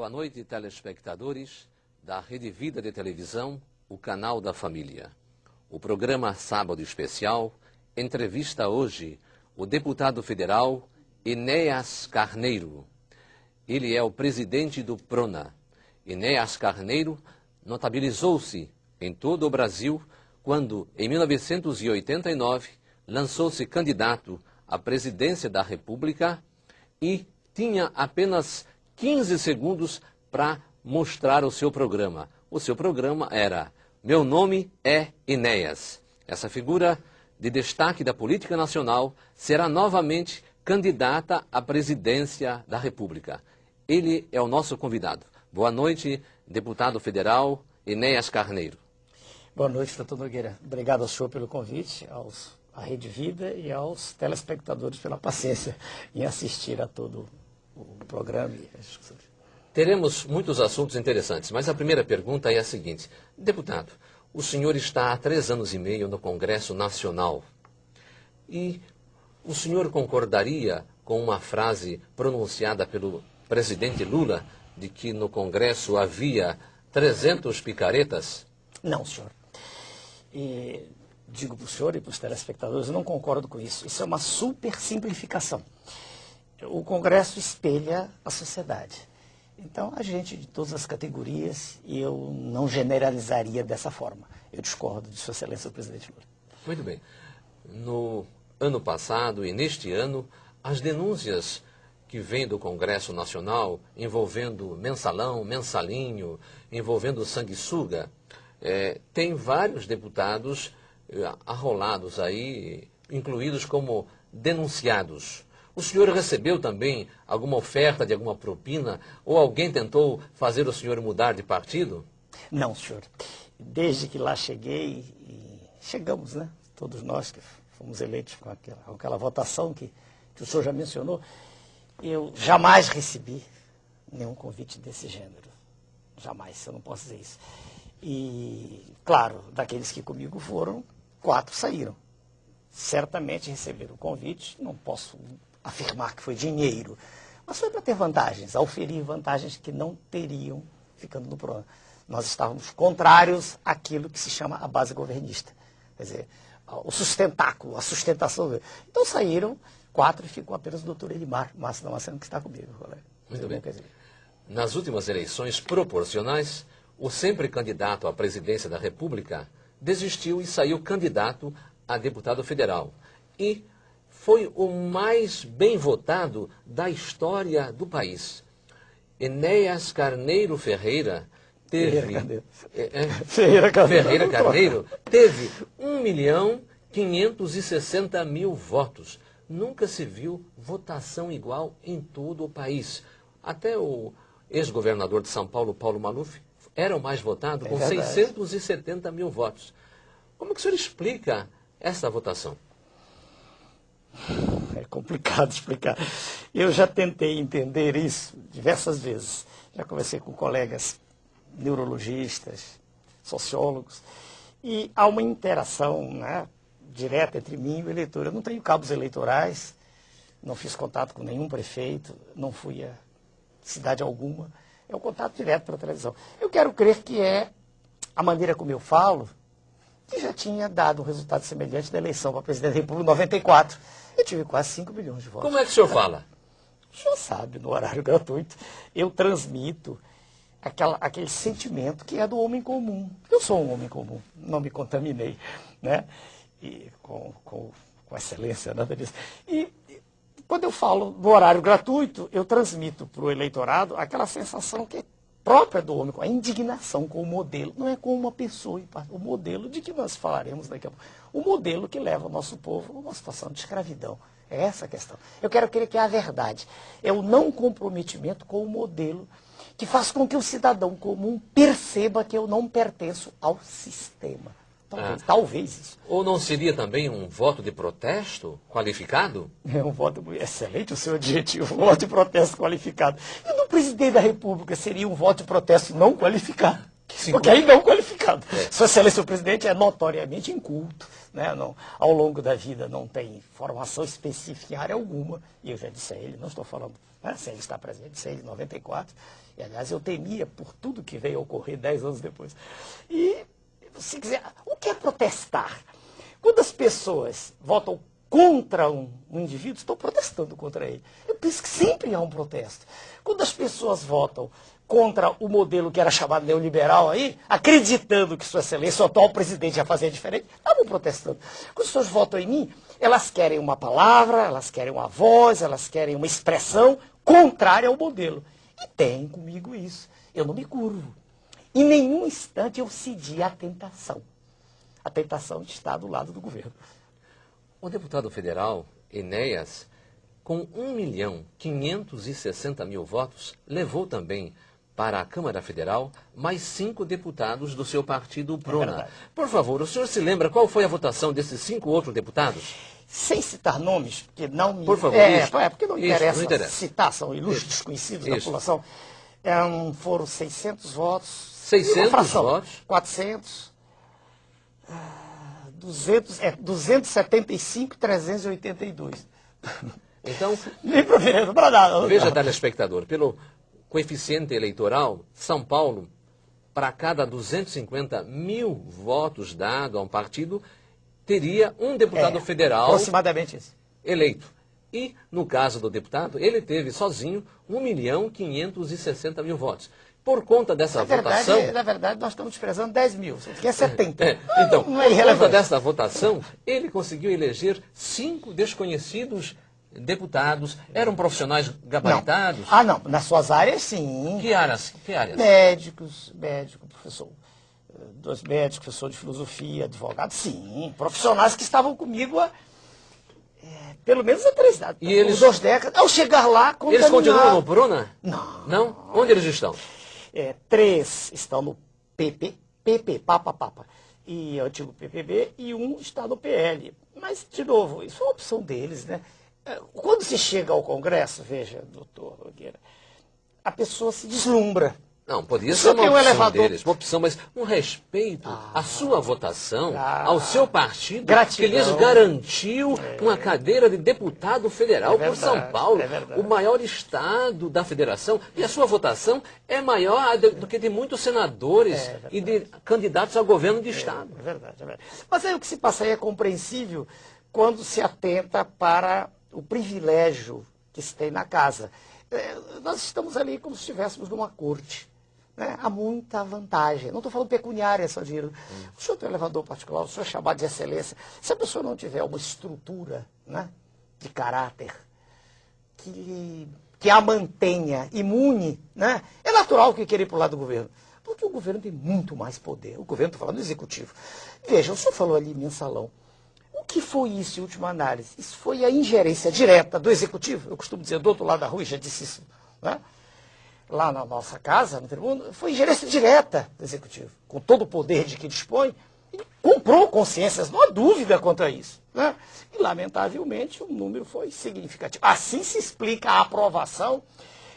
Boa noite, telespectadores da Rede Vida de Televisão, o canal da família. O programa Sábado Especial entrevista hoje o deputado federal Enéas Carneiro. Ele é o presidente do PRONA. Enéas Carneiro notabilizou-se em todo o Brasil quando, em 1989, lançou-se candidato à presidência da República e tinha apenas 15 segundos para mostrar o seu programa. O seu programa era: meu nome é Enéas. Essa figura de destaque da política nacional será novamente candidata à presidência da República. Ele é o nosso convidado. Boa noite, deputado federal Enéas Carneiro. Boa noite, doutor Nogueira. Obrigado ao senhor pelo convite, à Rede Vida e aos telespectadores pela paciência em assistir a todo o programa e as discussões. Teremos muitos assuntos interessantes, mas a primeira pergunta é a seguinte. Deputado, o senhor está há 3 anos e meio no Congresso Nacional e o senhor concordaria com uma frase pronunciada pelo presidente Lula de que no Congresso havia 300 picaretas? Não, senhor. Digo para o senhor e para os telespectadores, eu não concordo com isso. Isso é uma super simplificação. O Congresso espelha a sociedade. Então, a gente de todas as categorias, e eu não generalizaria dessa forma. Eu discordo de Sua Excelência o presidente Lula. Muito bem. No ano passado e neste ano, as denúncias que vêm do Congresso Nacional envolvendo mensalão, mensalinho, envolvendo sanguessuga, tem vários deputados arrolados aí, incluídos como denunciados. O senhor recebeu também alguma oferta de alguma propina ou alguém tentou fazer o senhor mudar de partido? Não, senhor. Desde que lá cheguei, e chegamos, né? Todos nós que fomos eleitos com aquela votação que o senhor já mencionou, eu jamais recebi nenhum convite desse gênero. Jamais, eu não posso dizer isso. E, claro, daqueles que comigo foram, 4 saíram. Certamente receberam o convite, não posso afirmar que foi dinheiro, mas foi para ter vantagens, auferir vantagens que não teriam ficando no PRONA. Nós estávamos contrários àquilo que se chama a base governista, quer dizer, o sustentáculo, a sustentação. Então saíram 4 e ficou apenas o doutor Elimar Massa Damasceno, que está comigo. Muito bem. Nas últimas eleições proporcionais, o sempre candidato à presidência da República desistiu e saiu candidato a deputado federal. E foi o mais bem votado da história do país. Enéas Carneiro Ferreira teve... Ferreira Carneiro teve 1.560.000 votos. Nunca se viu votação igual em todo o país. Até o ex-governador de São Paulo, Paulo Maluf, era o mais votado, com 670.000 votos. Como que o senhor explica essa votação? É complicado explicar. Eu já tentei entender isso diversas vezes. Já conversei com colegas neurologistas, sociólogos, e há uma interação, né, direta entre mim e o eleitor. Eu não tenho cabos eleitorais, não fiz contato com nenhum prefeito, não fui a cidade alguma. É um contato direto pela televisão. Eu quero crer que é a maneira como eu falo, que já tinha dado um resultado semelhante da eleição para presidente da República em 94. Eu tive quase 5 milhões de votos. Como é que o senhor fala? O senhor sabe, no horário gratuito, eu transmito aquele sentimento que é do homem comum. Eu sou um homem comum, não me contaminei, né? E com excelência, nada disso. E quando eu falo no horário gratuito, eu transmito para o eleitorado aquela sensação que é própria do homem, a indignação com o modelo, não é com uma pessoa, o modelo de que nós falaremos daqui a pouco, o modelo que leva o nosso povo a uma situação de escravidão. É essa a questão. Eu quero crer que é a verdade, é o não comprometimento com o modelo que faz com que o cidadão comum perceba que eu não pertenço ao sistema. Talvez isso. Ou não seria também um voto de protesto qualificado? É um voto excelente, o seu adjetivo, um voto de protesto qualificado. E do presidente da República seria um voto de protesto não qualificado? Porque aí não qualificado. Sua Excelência, o presidente é notoriamente inculto, né? Não, ao longo da vida não tem formação específica em área alguma, e eu já disse a ele, não estou falando, né, sem ele estar presente, disse a ele em 94, e aliás eu temia por tudo que veio a ocorrer 10 anos depois. E, se quiser, o que é protestar? Quando as pessoas votam contra um indivíduo, estão protestando contra ele. Eu penso que sempre há um protesto. Quando as pessoas votam contra o modelo que era chamado neoliberal aí, acreditando que Sua Excelência, o atual presidente, ia fazer diferente, estavam protestando. Quando as pessoas votam em mim, elas querem uma palavra, elas querem uma voz, elas querem uma expressão contrária ao modelo. E tem comigo isso. Eu não me curvo. Em nenhum instante eu cedi à tentação. A tentação de estar do lado do governo. O deputado federal, Enéas, com 1.560.000 votos, levou também para a Câmara Federal mais 5 deputados do seu partido, Prona. Por favor, o senhor se lembra qual foi a votação desses 5 outros deputados? Sem citar nomes, porque não me... Por favor, porque não interessa, citar, são ilustres desconhecidos da Isso. população. Foram 600 votos. 600 votos? 400... 275, 382. Então, Nem para nada. veja, telespectador, pelo coeficiente eleitoral, São Paulo, para cada 250.000 votos dados a um partido, teria um deputado federal aproximadamente isso. eleito. E, no caso do deputado, ele teve sozinho 1.560.000 votos. Por conta dessa votação... Na verdade, nós estamos desprezando 10 mil, que é 70. Então, não é por conta irrelevante. dessa votação, ele conseguiu eleger 5 desconhecidos deputados. Eram profissionais gabaritados? Não. Nas suas áreas, sim. Que áreas? Médico, professor. 2 médicos, professor de filosofia, advogado, sim. Profissionais que estavam comigo há pelo menos há 3 décadas. E eles... 2 décadas. Ao chegar lá, eles continuam no Prona? Não. Não? Onde eles estão? 3 estão no PP, Papa, e o antigo PPB, e 1 está no PL. Mas, de novo, isso é uma opção deles, né? Quando se chega ao Congresso, veja, doutor Nogueira, a pessoa se deslumbra. Não, podia ser uma opção deles, uma opção, mas um respeito à sua votação, ao seu partido, gratidão, que lhes garantiu uma cadeira de deputado federal por São Paulo, o maior estado da federação, e a sua votação é maior do que de muitos senadores e de candidatos ao governo de estado. É verdade. Mas aí o que se passa aí é compreensível quando se atenta para o privilégio que se tem na casa. Nós estamos ali como se estivéssemos numa corte. Né? Há muita vantagem. Não estou falando pecuniária, só dinheiro. O senhor tem um elevador particular, o senhor é chamado de excelência. Se a pessoa não tiver uma estrutura, né, de caráter que a mantenha imune, né, é natural que queira ir para o lado do governo. Porque o governo tem muito mais poder. O governo, estou falando do executivo. Veja, o senhor falou ali mensalão. O que foi isso em última análise? Isso foi a ingerência direta do executivo. Eu costumo dizer do outro lado da rua, e já disse isso, né? Lá na nossa casa, no tribunal, foi ingerência direta do executivo. Com todo o poder de que dispõe, ele comprou consciências, não há dúvida quanto a isso. Né? E, lamentavelmente, o número foi significativo. Assim se explica a aprovação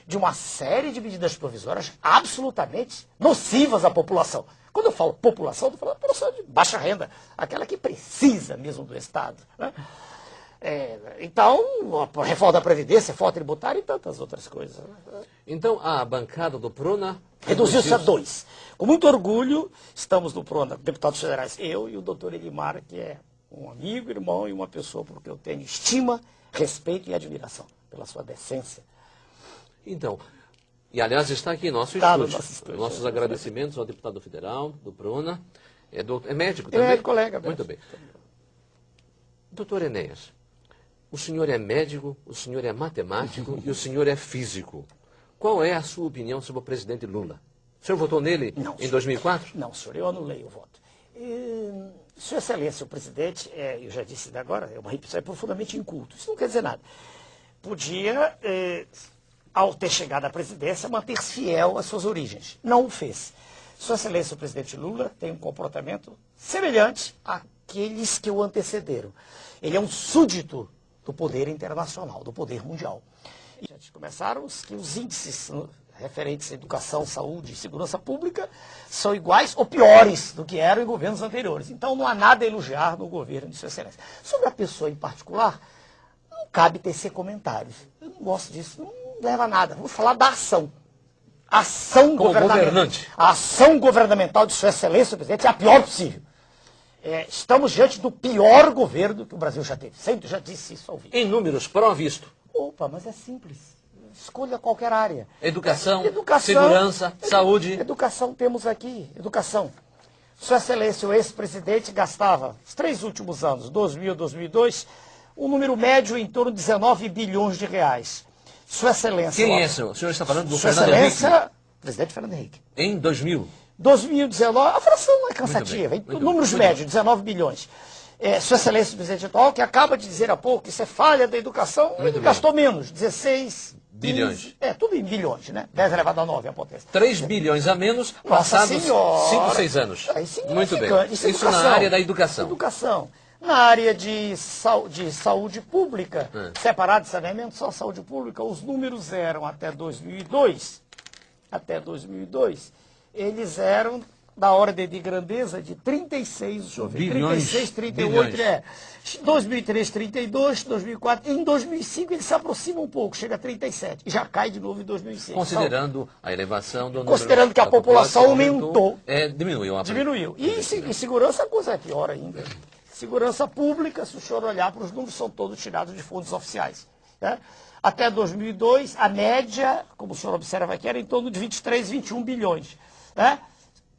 de uma série de medidas provisórias absolutamente nocivas à população. Quando eu falo população, estou falando da população de baixa renda, aquela que precisa mesmo do Estado. Né? Então, a reforma da Previdência, reforma tributária e tantas outras coisas. Então, a bancada do Prona... reduziu-se a 2. Com muito orgulho, estamos no Prona, deputados federais, eu e o doutor Elimar, que é um amigo, irmão e uma pessoa por quem eu tenho estima, respeito e admiração pela sua decência. Então, e aliás está aqui em nosso estúdio. Nossos agradecimentos ao deputado federal do Prona. É médico também? É colega. Muito bem. Doutor Enéas, o senhor é médico, o senhor é matemático e o senhor é físico. Qual é a sua opinião sobre o presidente Lula? O senhor votou nele em 2004? Não, senhor, eu anulei o voto. Sua Excelência, o presidente, eu já disse ainda agora, é uma repetição, é profundamente inculto. Isso não quer dizer nada. Podia, ao ter chegado à presidência, manter-se fiel às suas origens. Não o fez. Sua Excelência, o presidente Lula, tem um comportamento semelhante àqueles que o antecederam. Ele é um súdito do poder internacional, do poder mundial. E já começaram os índices referentes à educação, saúde e segurança pública, são iguais ou piores do que eram em governos anteriores. Então não há nada a elogiar no governo de Sua Excelência. Sobre a pessoa em particular, não cabe tecer comentários. Eu não gosto disso, não leva a nada. Vamos falar da ação. A ação governante. A ação governamental de Sua Excelência, o presidente, é a pior possível. Estamos diante do pior governo que o Brasil já teve. Sempre já disse isso ao vivo. Em números, prova isto. Opa, mas é simples. Escolha qualquer área. Educação, segurança, saúde. Educação temos aqui. Educação. Sua Excelência, o ex-presidente, gastava, os 3 últimos anos, 2000 e 2002, um número médio em torno de 19 bilhões de reais. Sua Excelência... Quem é esse? O senhor está falando do Sua Fernando Henrique? Excelência, presidente Fernando Henrique. Em 2000. 2019, a fração não é cansativa, números médios, 19 bilhões. Sua Excelência, o presidente atual, que acaba de dizer há pouco que isso é falha da educação, ele gastou menos, 16 bilhões. 15, tudo em bilhões, né? 10 elevado a 9 a potência. 3 bilhões a menos, passados 5, 6 anos. Muito bem. Isso na área da educação. Educação. Na área de saúde pública, separado de saneamento, só saúde pública, os números eram até 2002, eles eram da ordem de grandeza de 36, deixa eu ver, bilhões, 36, 38, bilhões. 2003, 32, 2004, em 2005 ele se aproxima um pouco, chega a 37, e já cai de novo em 2006. Considerando a elevação do número... Considerando que a população aumentou. Diminuiu. Diminuiu. E em segurança a coisa é pior ainda. Segurança pública, se o senhor olhar para os números, são todos tirados de fundos oficiais. Né? Até 2002, a média, como o senhor observa aqui, era em torno de 23, 21 bilhões. Né?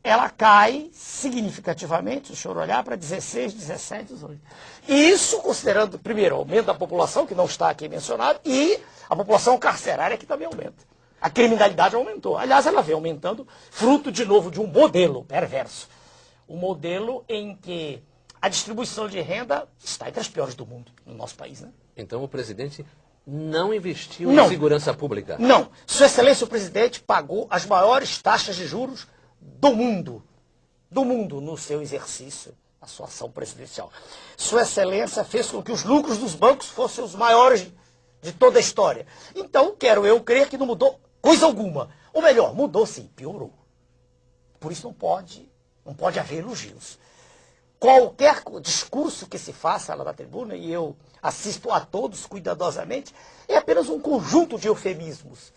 Ela cai significativamente, se o senhor olhar, para 16, 17, 18. Isso considerando, primeiro, o aumento da população, que não está aqui mencionado, e a população carcerária, que também aumenta. A criminalidade aumentou. Aliás, ela vem aumentando, fruto, de novo, de um modelo perverso. Um modelo em que a distribuição de renda está entre as piores do mundo, no nosso país. Né? Então o presidente não investiu em segurança pública? Não. Sua Excelência, o presidente pagou as maiores taxas de juros do mundo, no seu exercício, a sua ação presidencial. Sua Excelência fez com que os lucros dos bancos fossem os maiores de toda a história. Então, quero eu crer que não mudou coisa alguma. Ou melhor, mudou sim, piorou. Por isso não pode haver elogios. Qualquer discurso que se faça lá na tribuna, e eu assisto a todos cuidadosamente, é apenas um conjunto de eufemismos.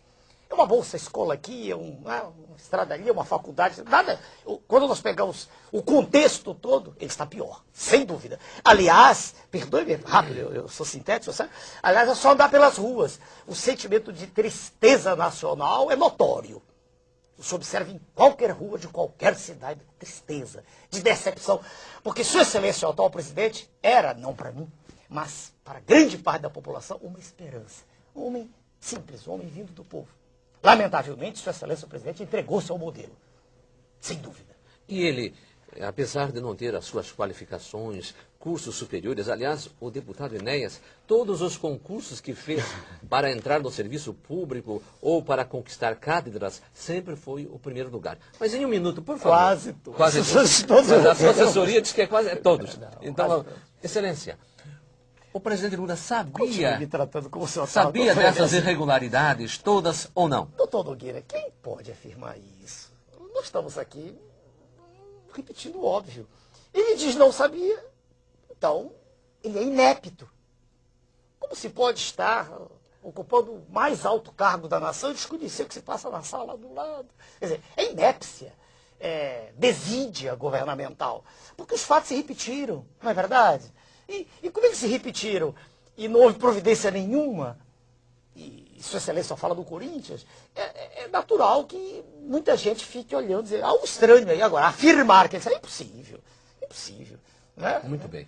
É uma bolsa escola aqui, uma estrada ali, uma faculdade, nada. Quando nós pegamos o contexto todo, ele está pior, sem dúvida. Aliás, perdoe-me, rápido, eu sou sintético, sabe? Aliás, é só andar pelas ruas. O sentimento de tristeza nacional é notório. Você observa em qualquer rua de qualquer cidade, tristeza, de decepção. Porque Sua Excelência, o atual presidente, era, não para mim, mas para grande parte da população, uma esperança. Um homem simples, um homem vindo do povo. Lamentavelmente, Sua Excelência, o presidente, entregou-se ao modelo. Sem dúvida. E ele, apesar de não ter as suas qualificações, cursos superiores, aliás, o deputado Enéas, todos os concursos que fez para entrar no serviço público ou para conquistar cátedras, sempre foi o primeiro lugar. Mas em um minuto, por favor. Quase todos. Quase todos. Mas a sua assessoria diz que é quase todos. Então, Excelência, o presidente Lula sabia dessas irregularidades todas ou não? Doutor Nogueira, quem pode afirmar isso? Nós estamos aqui repetindo o óbvio. Ele diz não sabia, então ele é inepto. Como se pode estar ocupando o mais alto cargo da nação e desconhecer o que se passa na sala do lado? Quer dizer, é inépcia, é desídia governamental, porque os fatos se repetiram, não é verdade? E como eles se repetiram e não houve providência nenhuma, e Sua Excelência só fala do Corinthians, é natural que muita gente fique olhando e dizer, um estranho aí agora, afirmar que isso é impossível, impossível. Né? Muito bem.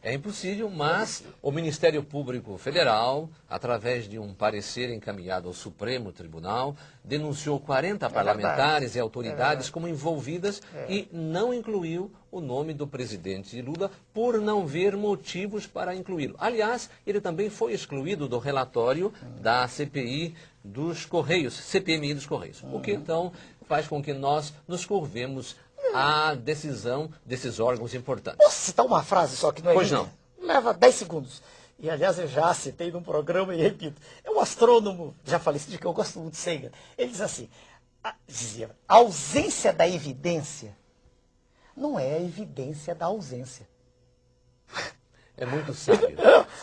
É impossível, mas o Ministério Público Federal, através de um parecer encaminhado ao Supremo Tribunal, denunciou 40 parlamentares e autoridades como envolvidas e não incluiu o nome do presidente Lula por não ver motivos para incluí-lo. Aliás, ele também foi excluído do relatório da CPI dos Correios, CPMI dos Correios, o que então faz com que nós nos curvemos à decisão desses órgãos importantes. Posso citar uma frase só que não é Pois minha? não. Leva 10 segundos. E, aliás, eu já citei num programa e repito, é um astrônomo, já falecido, que eu gosto muito, Sagan. Ele diz assim, dizia, a ausência da evidência não é a evidência da ausência. É muito sábio.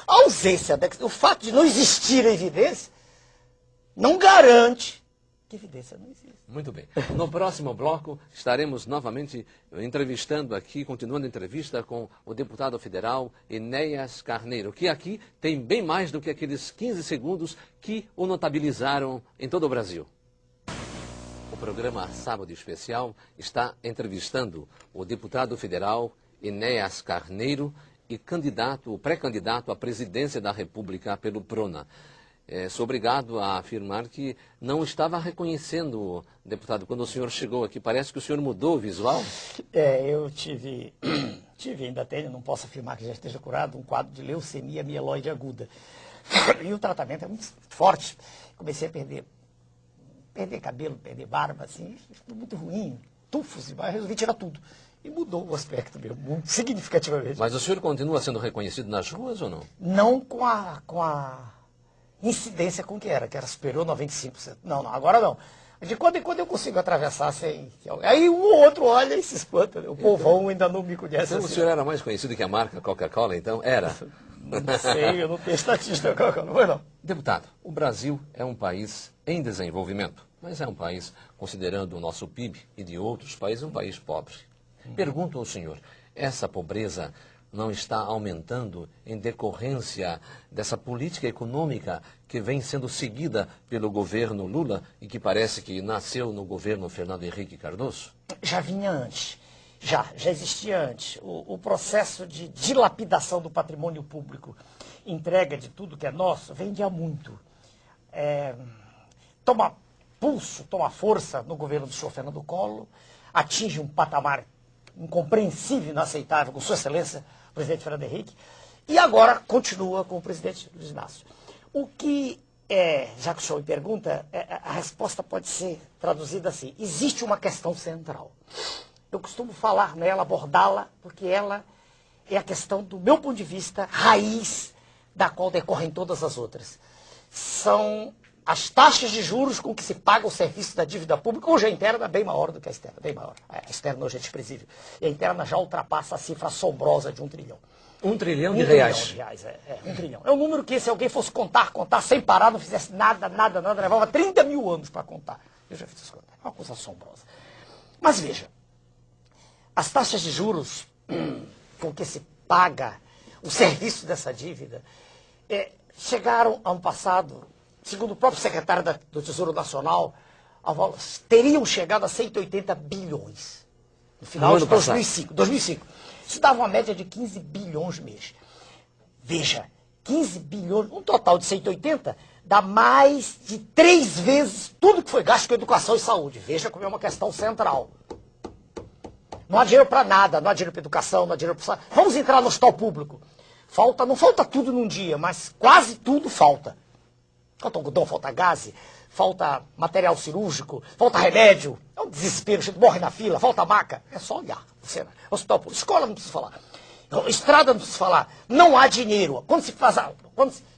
A ausência, o fato de não existir a evidência, não garante que a evidência não existe. Muito bem. No próximo bloco, estaremos novamente entrevistando aqui, continuando a entrevista com o deputado federal Enéas Carneiro, que aqui tem bem mais do que aqueles 15 segundos que o notabilizaram em todo o Brasil. O programa Sábado Especial está entrevistando o deputado federal Enéas Carneiro e pré-candidato à presidência da República pelo PRONA. Sou obrigado a afirmar que não estava reconhecendo, deputado, quando o senhor chegou aqui. Parece que o senhor mudou o visual. Eu tive, ainda tenho, não posso afirmar que já esteja curado, um quadro de leucemia mieloide aguda. E o tratamento é muito forte. Comecei a perder cabelo, perder barba, assim, tudo muito ruim, tufos, mas resolvi tirar tudo. E mudou o aspecto meu, muito significativamente. Mas o senhor continua sendo reconhecido nas ruas ou não? Não com a incidência com que era superior a 95%. Não, agora não. De quando em quando eu consigo atravessar sem... Aí um ou outro olha e se espanta. O povão ainda não me conhece. Então assim. O senhor era mais conhecido que a marca Coca-Cola, então? Era? Não sei, eu não tenho estatística Coca-Cola, não foi não. Deputado, o Brasil é um país em desenvolvimento, mas é um país, considerando o nosso PIB e de outros países, um país pobre. Pergunto ao senhor, essa pobreza não está aumentando em decorrência dessa política econômica que vem sendo seguida pelo governo Lula e que parece que nasceu no governo Fernando Henrique Cardoso? Já vinha antes, já existia antes. O processo de dilapidação do patrimônio público, entrega de tudo que é nosso, vem de há muito. Toma pulso, toma força no governo do senhor Fernando Collor, atinge um patamar incompreensível, inaceitável, com sua excelência, o presidente Fernando Henrique, e agora continua com o presidente Luiz Inácio. O que já que o senhor me pergunta, a resposta pode ser traduzida assim, existe uma questão central. Eu costumo falar nela, abordá-la, porque ela é a questão, do meu ponto de vista, raiz da qual decorrem todas as outras. São as taxas de juros com que se paga o serviço da dívida pública, hoje a interna é bem maior do que a externa, bem maior. A externa hoje é desprezível. E a interna já ultrapassa a cifra assombrosa de 1 trilhão. 1 trilhão de reais? 1 trilhão de reais, 1 trilhão. É um número que, se alguém fosse contar sem parar, não fizesse nada, levava 30 mil anos para contar. Eu já fiz isso contar. É uma coisa assombrosa. Mas veja, as taxas de juros com que se paga o serviço dessa dívida chegaram, ano passado, segundo o próprio secretário do Tesouro Nacional, teriam chegado a 180 bilhões no final de 2005. Isso dava uma média de 15 bilhões mês. Veja, 15 bilhões, um total de 180, dá mais de 3 vezes tudo que foi gasto com educação e saúde. Veja como é uma questão central. Não há dinheiro para nada, não há dinheiro para educação, não há dinheiro para saúde. Vamos entrar no hospital público. Não falta tudo num dia, mas quase tudo falta. Falta algodão, falta gás, falta material cirúrgico, falta remédio. É um desespero, a gente morre na fila, falta maca. É só olhar. Hospital público, escola não precisa falar. Estrada não precisa falar. Não há dinheiro.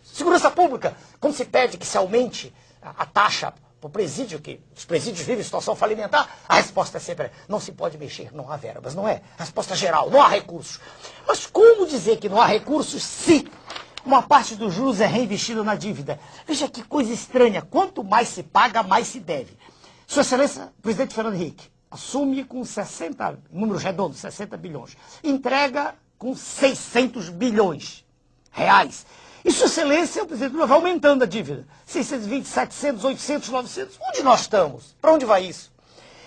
Segurança pública, quando se pede que se aumente a taxa para o presídio, que os presídios vivem em situação falimentar, a resposta é sempre, não se pode mexer, não há verbas, não é? A resposta geral, não há recursos. Mas como dizer que não há recursos se uma parte dos juros é reinvestida na dívida? Veja que coisa estranha, quanto mais se paga, mais se deve. Sua Excelência, presidente Fernando Henrique, assume com 60, números redondos, 60 bilhões, entrega com 600 bilhões reais. E Sua Excelência, o presidente Lula, vai aumentando a dívida. 620, 700, 800, 900. Onde nós estamos? Para onde vai isso?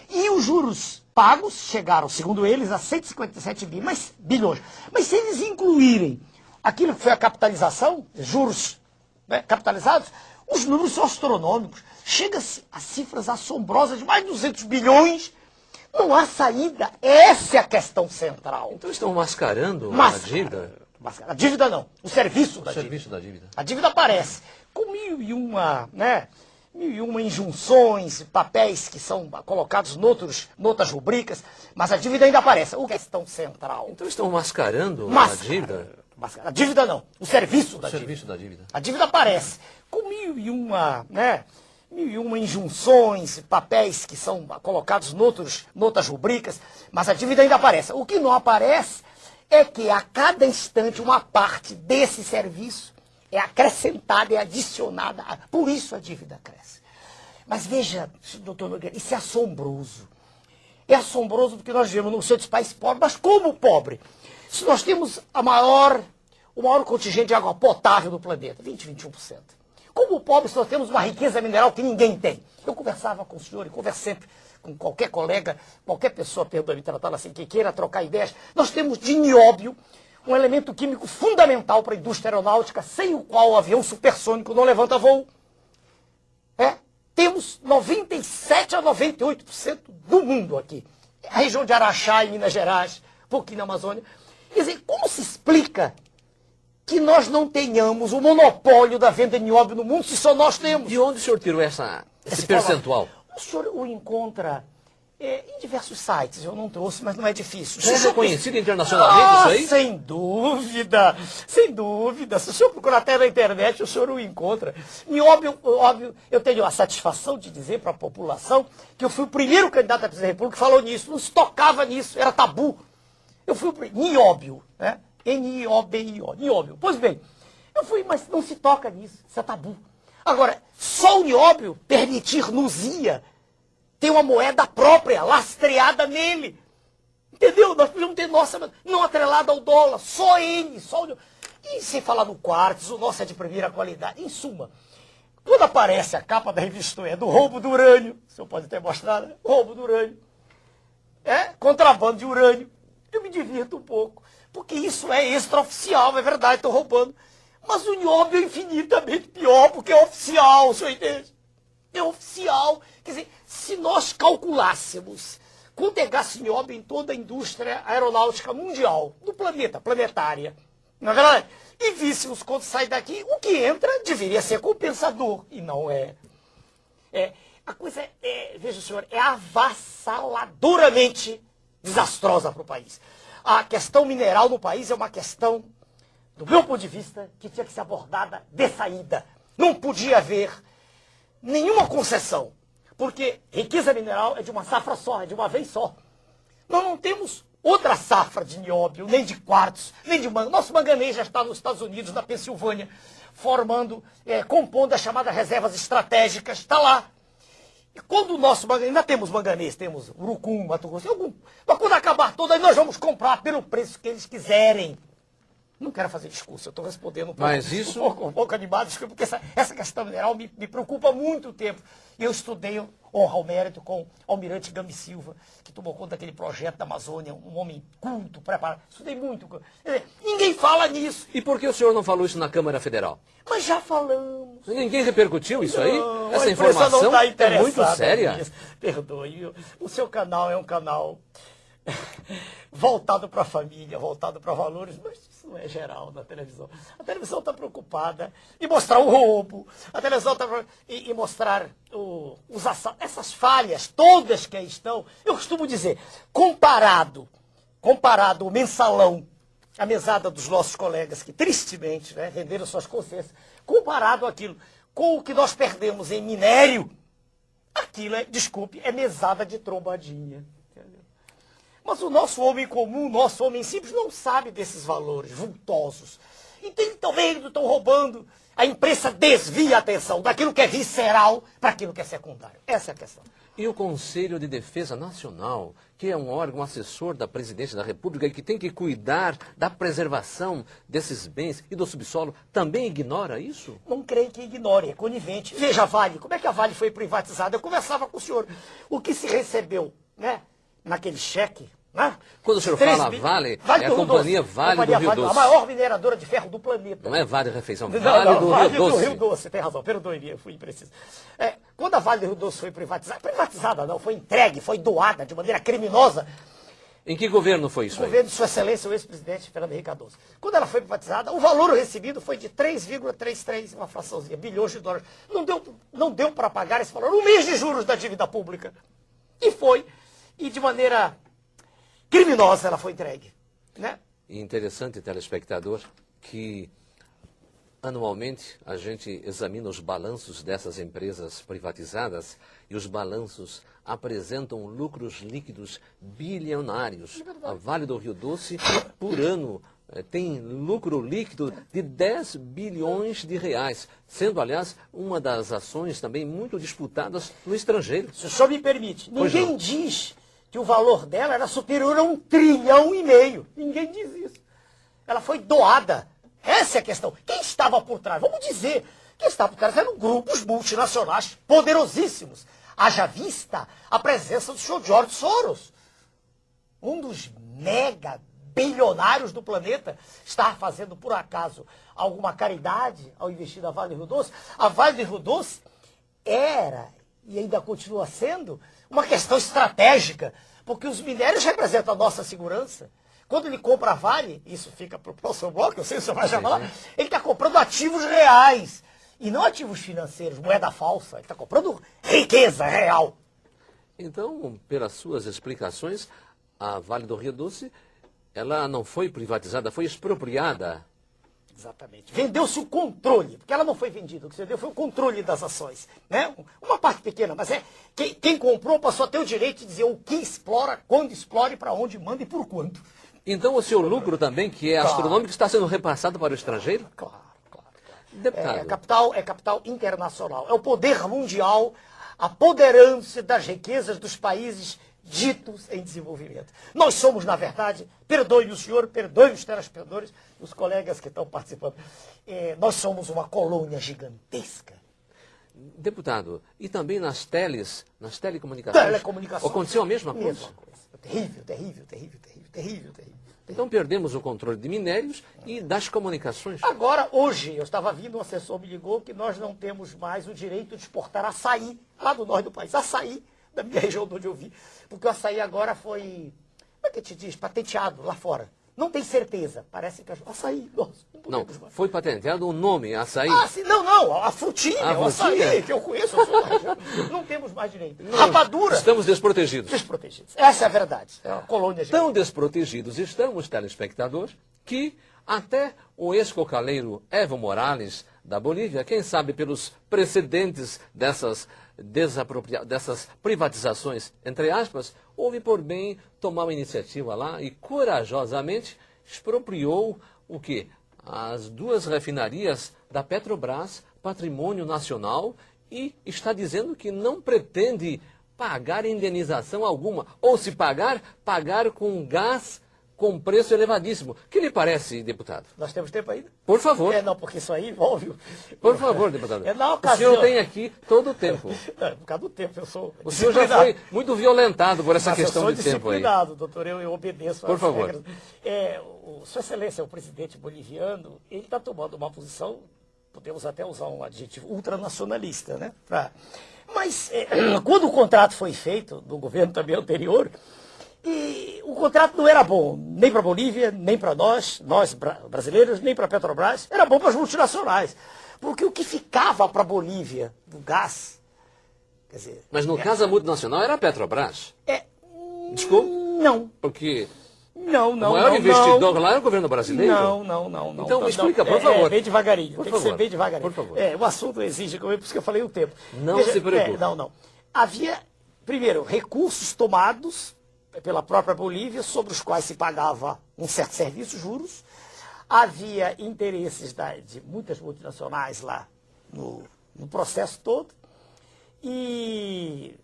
E os juros pagos chegaram, segundo eles, a 157 bilhões. Mas se eles incluírem aquilo que foi a capitalização, juros capitalizados, os números são astronômicos. Chega-se a cifras assombrosas de mais de 200 bilhões. Não há saída. Essa é a questão central. Então estão mascarando a dívida? A dívida não, o serviço da dívida. A dívida aparece com mil e uma injunções, papéis que são colocados noutras rubricas, mas a dívida ainda aparece. O questão central. Então estão mascarando a dívida? A dívida não, o serviço da dívida. Serviço da dívida. A dívida aparece com mil e uma injunções, papéis que são colocados noutras rubricas, mas a dívida ainda aparece. O que não aparece é que a cada instante uma parte desse serviço é acrescentada, é adicionada. Por isso a dívida cresce. Mas veja, doutor Nogueira, isso é assombroso. É assombroso porque nós vivemos num centro de país pobre, mas como pobre? Se nós temos o maior contingente de água potável do planeta, 21%. Como pobre, se nós temos uma riqueza mineral que ninguém tem. Eu conversava com o senhor e converso sempre com qualquer colega, qualquer pessoa, perdoe-me tratá-la assim, que queira trocar ideias. Nós temos de nióbio um elemento químico fundamental para a indústria aeronáutica, sem o qual o avião supersônico não levanta voo. Temos 97% a 98% do mundo aqui. A região de Araxá, em Minas Gerais, um pouquinho na Amazônia. Quer dizer, como se explica que nós não tenhamos o monopólio da venda de nióbio no mundo, se só nós temos? De onde o senhor tirou esse percentual? O senhor o encontra em diversos sites. Eu não trouxe, mas não é difícil. É reconhecido internacionalmente isso aí? Sem dúvida, sem dúvida. Se o senhor procurar até na internet, o senhor o encontra. Nióbio, óbvio, eu tenho a satisfação de dizer para a população que eu fui o primeiro candidato à presidência da República que falou nisso, não se tocava nisso, era tabu. Eu fui o primeiro. Nióbio, né? N-I-O-B-I-O, nióbio. Pois bem, eu fui, mas não se toca nisso, isso é tabu. Agora, só o nióbio permitir Luzia ter uma moeda própria, lastreada nele. Entendeu? Nós podemos ter nossa, não atrelada ao dólar, só ele, só o... E sem falar no quartzo, o nosso é de primeira qualidade. Em suma, quando aparece a capa da revista do roubo do urânio, o senhor pode ter mostrado, né? Roubo do urânio, contrabando de urânio, eu me divirto um pouco, porque isso é extraoficial, é verdade, estou roubando. Mas o nióbio é infinitamente pior, porque é oficial, o senhor entende? É oficial. Quer dizer, se nós calculássemos quanto é gasto de nióbio em toda a indústria aeronáutica mundial, do planeta, planetária, não é verdade? E víssemos quanto sai daqui, o que entra deveria ser compensador, e não é. A coisa veja o senhor, é avassaladoramente desastrosa para o país. A questão mineral no país é uma questão, do meu ponto de vista, que tinha que ser abordada de saída. Não podia haver nenhuma concessão, porque riqueza mineral é de uma safra só, é de uma vez só. Nós não temos outra safra de nióbio, nem de quartzo, nem de manganês. Nosso manganês já está nos Estados Unidos, na Pensilvânia, compondo as chamadas reservas estratégicas, está lá. E quando o nosso manganês, ainda temos manganês, temos urucum, Mato Grosso, mas quando acabar todo, aí nós vamos comprar pelo preço que eles quiserem. Não quero fazer discurso, eu estou respondendo um pouco animado, porque essa questão mineral me preocupa há muito tempo. Eu estudei, honra ao mérito, com o almirante Gami Silva, que tomou conta daquele projeto da Amazônia, um homem culto, preparado. Estudei muito. Ninguém fala nisso. E por que o senhor não falou isso na Câmara Federal? Mas já falamos. Ninguém repercutiu isso aí? Não, essa informação tá é muito séria. Perdoe, o seu canal é um canal voltado para a família, voltado para valores, mas isso não é geral na televisão. A televisão está preocupada em mostrar o roubo, a televisão está em mostrar essas falhas todas que aí estão. Eu costumo dizer, comparado o mensalão, a mesada dos nossos colegas que tristemente venderam suas consciências, comparado aquilo com o que nós perdemos em minério, aquilo é mesada de trombadinha. Mas o nosso homem comum, o nosso homem simples, não sabe desses valores vultosos. Então, estão roubando. A imprensa desvia a atenção daquilo que é visceral para aquilo que é secundário. Essa é a questão. E o Conselho de Defesa Nacional, que é um órgão assessor da Presidência da República e que tem que cuidar da preservação desses bens e do subsolo, também ignora isso? Não creio que ignore, é conivente. Veja a Vale, como é que a Vale foi privatizada? Eu conversava com o senhor. O que se recebeu, naquele cheque, Quando o senhor fala Vale, é a companhia Vale do Rio Doce. A maior mineradora de ferro do planeta. Não é Vale Refeição, Vale do Rio Doce. Rio Doce, tem razão, perdoe-me, eu fui impreciso. Quando a Vale do Rio Doce foi privatizada não, foi entregue, foi doada de maneira criminosa. Em que governo foi isso aí? O governo de Sua Excelência, o ex-presidente Fernando Henrique Cardoso. Quando ela foi privatizada, o valor recebido foi de 3,33, uma fraçãozinha, bilhões de dólares. Não deu para pagar esse valor, um mês de juros da dívida pública. E de maneira criminosa ela foi entregue. E interessante, telespectador, que anualmente a gente examina os balanços dessas empresas privatizadas e os balanços apresentam lucros líquidos bilionários. A Vale do Rio Doce, por ano, tem lucro líquido de 10 bilhões de reais, sendo, aliás, uma das ações também muito disputadas no estrangeiro. Se o senhor me permite, ninguém diz que o valor dela era superior a 1,5 trilhão. Ninguém diz isso. Ela foi doada. Essa é a questão. Quem estava por trás? Vamos dizer, quem estava por trás eram grupos multinacionais poderosíssimos. Haja vista a presença do senhor George Soros, um dos mega bilionários do planeta, está fazendo, por acaso, alguma caridade ao investir na Vale do Rio Doce? A Vale do Rio Doce era, e ainda continua sendo, uma questão estratégica, porque os minérios representam a nossa segurança. Quando ele compra a Vale, isso fica para o próximo bloco, eu sei que o senhor vai já falar, ele está comprando ativos reais, e não ativos financeiros, moeda falsa, ele está comprando riqueza real. Então, pelas suas explicações, a Vale do Rio Doce, ela não foi privatizada, foi expropriada. Exatamente. Vendeu-se o controle, porque ela não foi vendida, o que se deu foi o controle das ações. Né? Uma parte pequena, mas quem comprou passou a ter o direito de dizer o que explora, quando explora, para onde manda e por quanto. Então o seu lucro também, que é astronômico, está sendo repassado para o estrangeiro? Claro. Deputado. É capital internacional, é o poder mundial, a apoderância das riquezas dos países ditos em desenvolvimento. Nós somos, na verdade, perdoe o senhor, perdoe os telespectadores, os colegas que estão participando, nós somos uma colônia gigantesca. Deputado, e também nas telecomunicações? Telecomunicações. Aconteceu a mesma coisa? Mesma coisa. Terrível. Então perdemos o controle de minérios e das comunicações. Agora, hoje, eu estava vindo, um assessor me ligou que nós não temos mais o direito de exportar açaí lá do norte do país. Açaí, da minha região de onde eu vi. Porque o açaí agora foi, como é que te diz, patenteado lá fora. Não tem certeza. Parece que açaí, nossa, não, foi patenteado o nome, açaí. Ah, sim, não, a frutinha, o açaí, que eu conheço, não temos mais direito. Rapadura. Estamos desprotegidos. Essa é a verdade. É uma colônia gigante. Tão desprotegidos estamos, telespectadores, que até o ex-cocaleiro Evo Morales, da Bolívia, quem sabe pelos precedentes dessas privatizações, entre aspas, houve por bem tomar uma iniciativa lá e corajosamente expropriou o quê? As 2 refinarias da Petrobras, patrimônio nacional, e está dizendo que não pretende pagar indenização alguma, ou se pagar com gás com preço elevadíssimo. O que lhe parece, deputado? Nós temos tempo ainda? Por favor. Não, porque isso aí envolve... Por favor, deputado. Na ocasião... O senhor tem aqui todo o tempo. Por causa do tempo, eu sou... O senhor já foi muito violentado por essa questão de tempo aí. Eu sou disciplinado, doutor, eu obedeço às regras. Sua Excelência, o presidente boliviano, ele está tomando uma posição, podemos até usar um adjetivo, ultranacionalista, né? Mas, quando o contrato foi feito, do governo também anterior, e o contrato não era bom, nem para a Bolívia, nem para nós brasileiros, nem para a Petrobras, era bom para as multinacionais. Porque o que ficava para a Bolívia do gás, quer dizer... Mas no caso a multinacional era a Petrobras? Desculpa? Não. Porque o maior investidor lá era o governo brasileiro? Não. Então me explica, por favor. Bem devagarinho, tem que ser bem devagarinho. Por favor. O assunto exige, por isso que eu falei o tempo. Não se preocupe. Não. Havia, primeiro, recursos tomados pela própria Bolívia, sobre os quais se pagava um certo serviço, juros. Havia interesses de muitas multinacionais lá no processo todo. E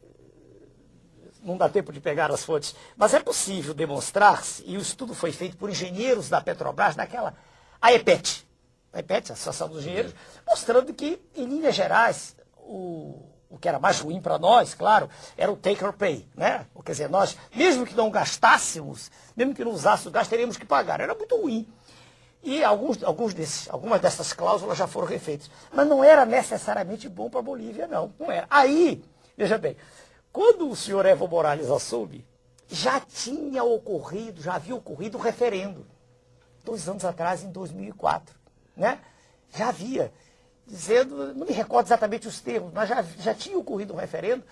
não dá tempo de pegar as fontes, mas é possível demonstrar-se, e o estudo foi feito por engenheiros da Petrobras, a EPET, a Associação dos Engenheiros, mostrando que, em linhas gerais, o que era mais ruim para nós, claro, era o take or pay, né? Quer dizer, nós, mesmo que não gastássemos, mesmo que não usássemos o gás, teríamos que pagar. Era muito ruim. E algumas dessas cláusulas já foram refeitas. Mas não era necessariamente bom para a Bolívia, não era. Aí, veja bem, quando o senhor Evo Morales assume, já havia ocorrido um referendo, 2 anos atrás, em 2004, né? Já havia, dizendo, não me recordo exatamente os termos, mas já tinha ocorrido um referendo,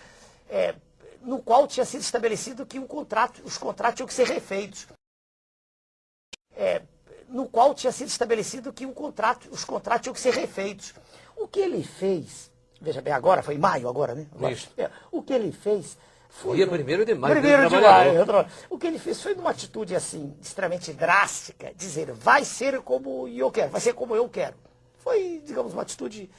no qual tinha sido estabelecido que os contratos tinham que ser refeitos. no qual tinha sido estabelecido que os contratos tinham que ser refeitos. O que ele fez, veja bem, agora, foi em maio agora, né? Agora, Isso. o que ele fez foi... Dia 1º de maio. 1º de maio. O que ele fez foi numa atitude, assim, extremamente drástica, dizer, vai ser como eu quero, vai ser como eu quero. Foi, digamos, uma atitude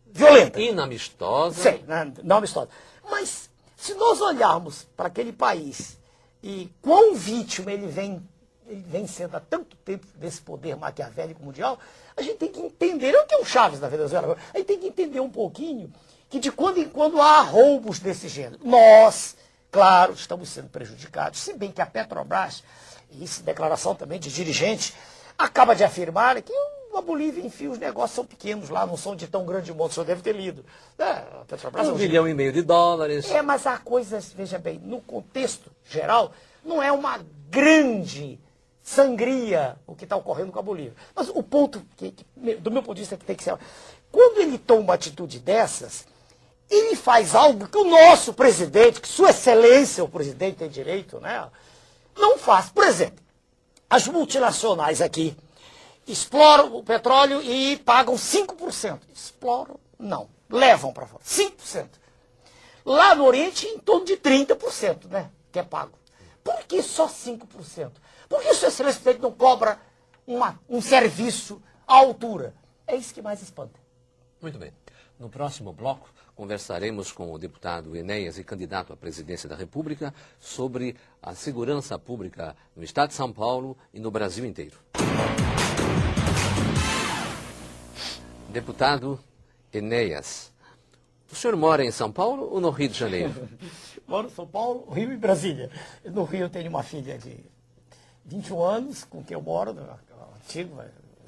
violenta. Inamistosa. Sim, não amistosa. Mas, se nós olharmos para aquele país e quão vítima ele vem sendo há tanto tempo desse poder maquiavélico mundial, a gente tem que entender, não que é o Chaves da Venezuela, a gente tem que entender um pouquinho que de quando em quando há roubos desse gênero. Nós, claro, estamos sendo prejudicados, se bem que a Petrobras, e isso é declaração também de dirigente, acaba de afirmar que a Bolívia, enfim, os negócios são pequenos lá, não são de tão grande monte, o senhor deve ter lido. A Petrobras, $1,5 bilhão. Mas há coisas, veja bem, no contexto geral, não é uma grande sangria o que está ocorrendo com a Bolívia. Mas o ponto, do meu ponto de vista, que tem que ser... Quando ele toma uma atitude dessas, ele faz algo que o nosso presidente, que Sua Excelência, o presidente tem direito, né, não faz. Por exemplo, as multinacionais aqui exploram o petróleo e pagam 5%. Exploram? Não. Levam para fora. 5%. Lá no Oriente, em torno de 30%, né, que é pago. Por que só 5%? Por que o Sua Excelência presidente não cobra um serviço à altura? É isso que mais espanta. Muito bem. No próximo bloco, conversaremos com o deputado Enéas e candidato à presidência da República sobre a segurança pública no estado de São Paulo e no Brasil inteiro. Deputado Enéas, o senhor mora em São Paulo ou no Rio de Janeiro? Moro em São Paulo, Rio e Brasília. No Rio eu tenho uma filha de 21 anos, com quem eu moro, antigo,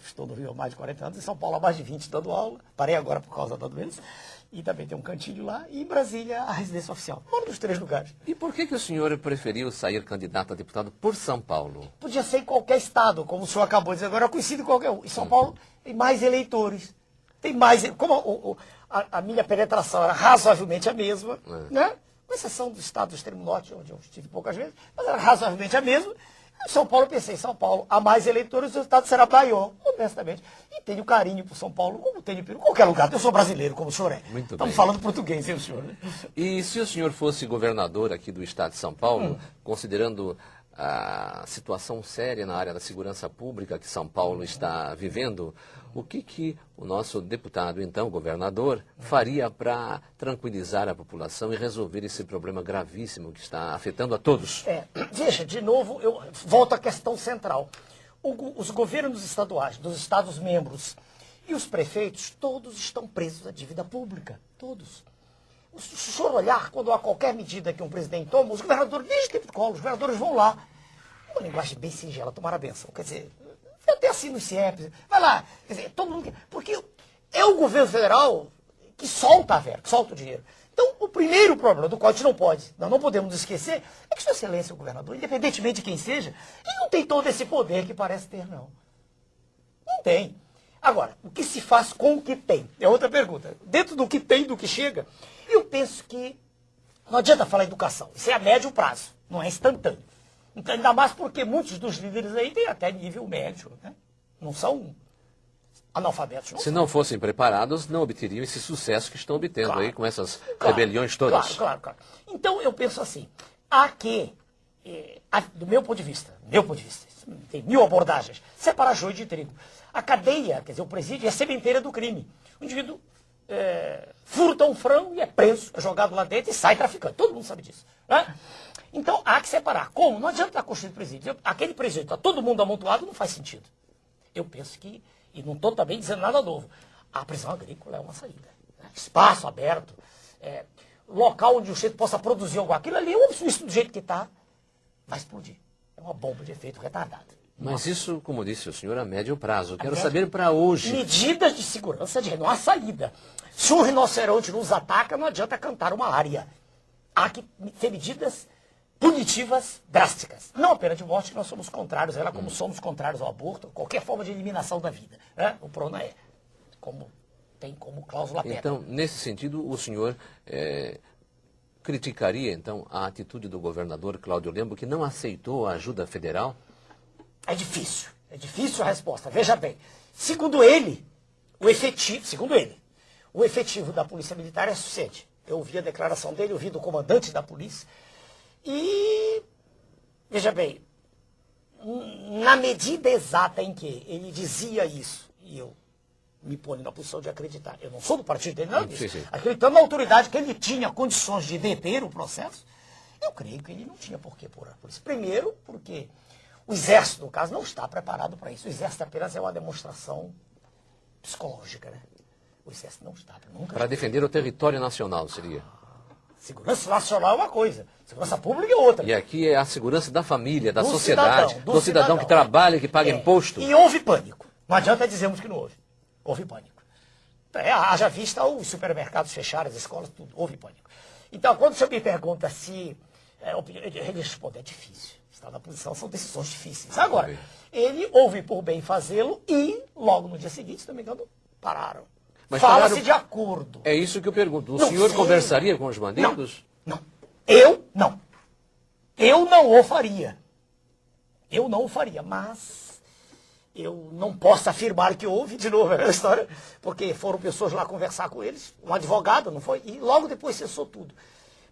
estou no Rio há mais de 40 anos, em São Paulo há mais de 20 dando aula, parei agora por causa da doença, e também tem um cantinho lá, e em Brasília a residência oficial. Moro nos 3 lugares. E por que o senhor preferiu sair candidato a deputado por São Paulo? Podia ser em qualquer estado, como o senhor acabou de dizer, agora eu coincido em qualquer um. Em São Paulo tem mais eleitores, tem mais... Como a minha penetração era razoavelmente a mesma, né? Com exceção do estado do extremo norte, onde eu estive poucas vezes, mas era razoavelmente a mesma. Em São Paulo, eu pensei, em São Paulo, há mais eleitores, o resultado será maior, honestamente. E tenho carinho por São Paulo, como tenho por qualquer lugar. Eu sou brasileiro, como o senhor é. Muito Estamos bem. falando português, hein, senhor? E se o senhor fosse governador aqui do estado de São Paulo, considerando a situação séria na área da segurança pública que São Paulo está vivendo, o que o nosso deputado, então, governador, faria para tranquilizar a população e resolver esse problema gravíssimo que está afetando a todos? Veja, de novo, eu volto à questão central. Os governos estaduais, dos Estados-membros e os prefeitos, todos estão presos à dívida pública. Todos. Se o senhor olhar, quando há qualquer medida que um presidente toma, os governadores, desde o tempo de Collor, os governadores vão lá. Uma linguagem bem singela, tomar a benção. Quer dizer, até assim no CIEP, vai lá. Quer dizer, todo mundo... Porque é o governo federal que solta a verba, que solta o dinheiro. Então, o primeiro problema do qual a gente nós não podemos esquecer, é que Sua Excelência, o governador, independentemente de quem seja, ele não tem todo esse poder que parece ter, não. Não tem. Agora, o que se faz com o que tem? É outra pergunta. Dentro do que tem, do que chega, eu penso que não adianta falar educação. Isso é a médio prazo, não é instantâneo. Então, ainda mais porque muitos dos líderes aí têm até nível médio, né? Não são analfabetos. Não Se são. não fossem preparados, não obteriam esse sucesso que estão obtendo Claro. aí com essas rebeliões todas. Claro. Então, eu penso assim, há que, do meu ponto de vista, tem 1000 abordagens, separar joio de trigo. A cadeia, quer dizer, o presídio é a sementeira do crime. O indivíduo furta um frango e é preso, é jogado lá dentro e sai traficando. Todo mundo sabe disso. Né? Então, há que separar. Como? Não adianta estar construindo presídio. Aquele presídio está todo mundo amontoado, não faz sentido. Eu penso que, e não estou também dizendo nada novo, a prisão agrícola é uma saída. Né? Espaço aberto, local onde o sujeito possa produzir algo. Aquilo ali, isso do jeito que está, vai explodir. É uma bomba de efeito retardado. Mas isso, como disse o senhor, a médio prazo. Quero saber para hoje. Medidas de segurança, não há saída. Se um rinoceronte nos ataca, não adianta cantar uma área. Há que ter medidas punitivas drásticas. Não a pena de morte, que nós somos contrários a ela, como somos contrários ao aborto, qualquer forma de eliminação da vida. Né? O PRONA tem como cláusula pena. Então, nesse sentido, o senhor criticaria, então, a atitude do governador Cláudio Lembo, que não aceitou a ajuda federal? É difícil. É difícil a resposta. Veja bem, segundo ele, o efetivo da Polícia Militar é suficiente. Eu ouvi a declaração dele, ouvi do comandante da polícia. E, veja bem, na medida exata em que ele dizia isso, e eu me ponho na posição de acreditar, eu não sou do partido dele, não disso, acreditando na autoridade que ele tinha condições de deter o processo, eu creio que ele não tinha por que pôr a polícia. Primeiro, porque o Exército, no caso, não está preparado para isso. O Exército apenas é uma demonstração psicológica, né? O Exército não está. Para defender o território nacional, seria? Segurança nacional é uma coisa, segurança pública é outra. E aqui é a segurança da família, da sociedade, do cidadão que trabalha, que paga imposto. E houve pânico. Não adianta dizermos que não houve. Houve pânico. Haja vista os supermercados fecharam, as escolas, tudo. Houve pânico. Então, quando o senhor me pergunta se... ele responde, é difícil. Estar na posição são decisões difíceis. Agora, ele houve por bem fazê-lo e, logo no dia seguinte, se não me engano, pararam. Mas fala-se de acordo. É isso que eu pergunto. O senhor conversaria com os bandidos? Não. Eu não. Eu não o faria. Eu não o faria, mas eu não posso afirmar que houve, de novo, a história, porque foram pessoas lá conversar com eles, um advogado, não foi? E logo depois cessou tudo.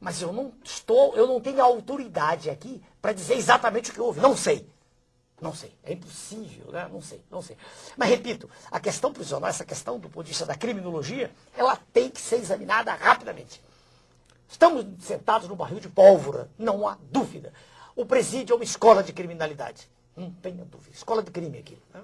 Mas eu não tenho autoridade aqui para dizer exatamente o que houve. Não sei. Não sei, é impossível, né? Não sei. Mas, repito, a questão prisional, essa questão do ponto de vista da criminologia, ela tem que ser examinada rapidamente. Estamos sentados no barril de pólvora, não há dúvida. O presídio é uma escola de criminalidade, não tenha dúvida. Escola de crime aqui. Né?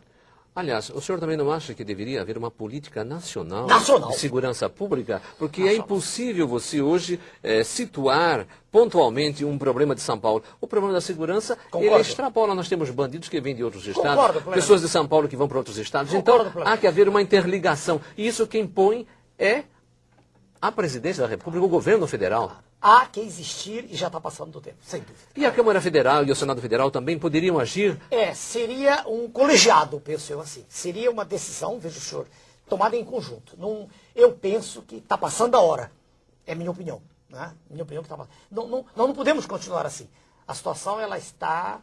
Aliás, o senhor também não acha que deveria haver uma política nacional de segurança pública? Porque é impossível você hoje situar pontualmente um problema de São Paulo. O problema da segurança, ele extrapola. Nós temos bandidos que vêm de outros estados, pessoas de São Paulo que vão para outros estados. Então, há que haver uma interligação. E isso quem põe é a presidência da República, o governo federal. Há que existir e já está passando do tempo, sem dúvida. E a Câmara Federal e o Senado Federal também poderiam agir? Seria um colegiado, penso eu assim. Seria uma decisão, veja o senhor, tomada em conjunto. Eu penso que está passando a hora. É minha opinião. Né? Minha opinião que está passando. Nós não podemos continuar assim. A situação ela está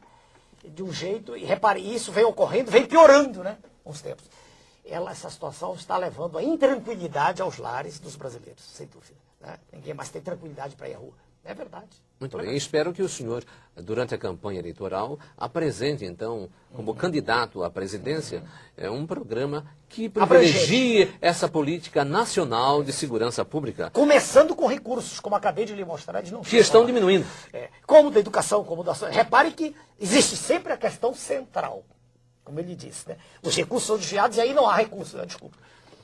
de um jeito, e repare, isso vem ocorrendo, vem piorando, né? Com os tempos. Essa situação está levando a intranquilidade aos lares dos brasileiros, sem dúvida. Né? Ninguém mais tem tranquilidade para ir à rua. É verdade. Muito bem. Espero que o senhor, durante a campanha eleitoral, apresente, então, como candidato à presidência, um programa que privilegie essa política nacional de segurança pública. Começando com recursos, como acabei de lhe mostrar, de não que estão diminuindo. Como da educação, como da... Repare que existe sempre a questão central, como ele disse. Né? Os recursos são desviados e aí não há recursos. Né? Desculpa.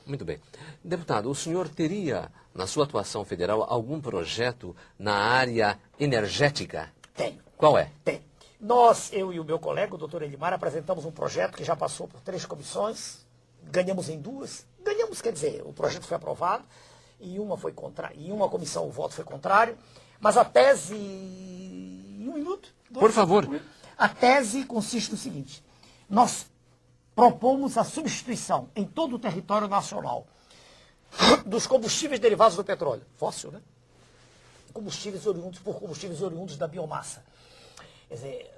Muito bem. Deputado, o senhor teria, na sua atuação federal, algum projeto na área energética? Tenho. Qual é? Tem. Eu e o meu colega, o doutor Elimar, apresentamos um projeto que já passou por 3 comissões, ganhamos em 2. Ganhamos, quer dizer, o projeto foi aprovado, e uma comissão o voto foi contrário, mas a tese... Um minuto? Por favor. A tese consiste no seguinte, nós propomos a substituição em todo o território nacional dos combustíveis derivados do petróleo, fóssil, né? Combustíveis oriundos da biomassa. Quer dizer,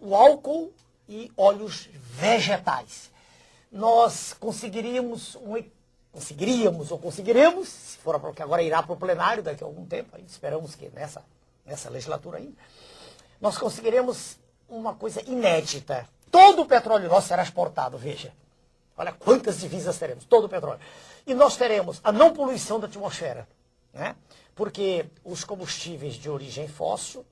o álcool e óleos vegetais. Nós conseguiremos, se for porque agora irá para o plenário daqui a algum tempo, aí esperamos que nessa legislatura ainda, nós conseguiremos uma coisa inédita. Todo o petróleo nosso será exportado, veja. Olha quantas divisas teremos, todo o petróleo. E nós teremos a não poluição da atmosfera, né? Porque os combustíveis de origem fóssil,